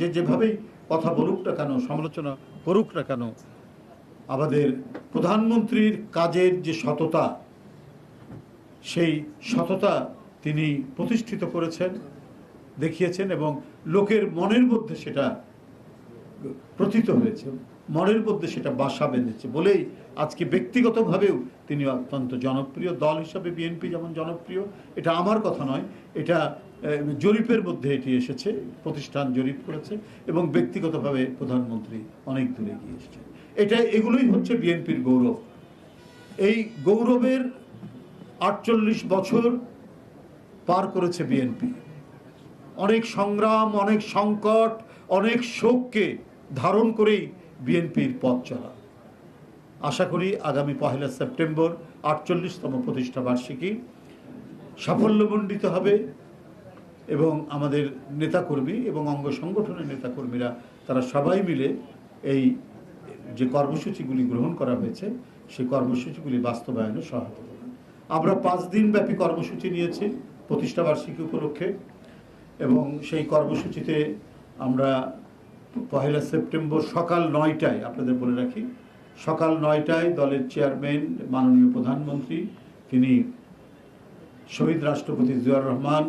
যে যেভাবেই কথা বলুক না কেন, সমালোচনা করুক না কেন, আমাদের প্রধানমন্ত্রীর কাজের যে সততা, সেই সততা তিনি প্রতিষ্ঠিত করেছেন, দেখিয়েছেন এবং লোকের মনের মধ্যে সেটা প্রথিত হয়েছে, মনের মধ্যে সেটা বাসা বেঁধেছে বলেই আজকে ব্যক্তিগতভাবেও তিনি অত্যন্ত জনপ্রিয়। দল হিসাবে বিএনপি যেমন জনপ্রিয়, এটা আমার কথা নয়, এটা জরিপের মধ্যে এটি এসেছে, প্রতিষ্ঠান জরিপ করেছে, এবং ব্যক্তিগতভাবে প্রধানমন্ত্রী অনেক দূরে গিয়ে এসেছে। এগুলোই হচ্ছে বিএনপির গৌরব। এই গৌরবের 48 বছর পার করেছে বিএনপি। অনেক সংগ্রাম, অনেক সংকট, অনেক শোককে ধারণ করেই বিএনপির পথ চলা। আশা করি আগামী 1 সেপ্টেম্বর 48তম প্রতিষ্ঠা বার্ষিকী সাফল্যমণ্ডিত হবে এবং আমাদের নেতাকর্মী এবং অঙ্গ সংগঠনের নেতাকর্মীরা তারা সবাই মিলে এই যে কর্মসূচিগুলি গ্রহণ করা হয়েছে সেই কর্মসূচিগুলি বাস্তবায়নে সহায়তা করবে। আমরা 5 দিনব্যাপী কর্মসূচি নিয়েছি প্রতিষ্ঠা বার্ষিকী উপলক্ষে, এবং সেই কর্মসূচিতে আমরা 1 সেপ্টেম্বর সকাল 9টায়, আপনাদের বলে রাখি, সকাল 9টায় দলের চেয়ারম্যান মাননীয় প্রধানমন্ত্রী তিনি শহীদ রাষ্ট্রপতি জিয়াউর রহমান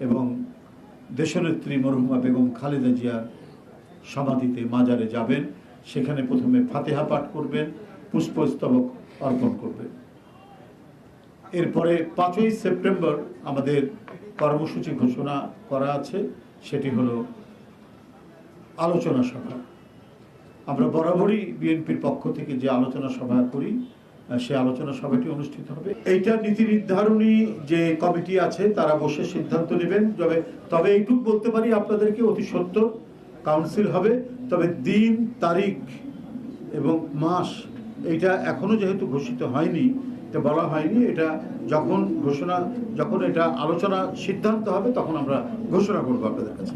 এবং দেশনেত্রী মরহুমা বেগম খালেদা জিয়ার সমাধিতে মাজারে যাবেন। সেখানে প্রথমে ফাতিহা পাঠ করবেন, পুষ্পস্তবক অর্পণ করবেন। এরপরে 5ই সেপ্টেম্বর আমাদের কর্মসূচি ঘোষণা করা আছে, সেটি হলো আলোচনা সভা। আমরা বরাবরই বিএনপির পক্ষ থেকে যে আলোচনা সভা করি, সেই আলোচনা সভাটি অনুষ্ঠিত হবে। এইটা নীতি নির্ধারণী যে কমিটি আছে তারা বসে সিদ্ধান্ত নেবেন। তবে এইটুকু বলতে পারি আপনাদেরকে, অতি সত্বর কাউন্সিল হবে, তবে দিন, তারিখ এবং মাস এইটা এখনো যেহেতু ঘোষিত হয়নি, এটা বলা হয়নি, এটা যখন এটা আলোচনা সিদ্ধান্ত হবে তখন আমরা ঘোষণা করবো আপনাদের কাছে।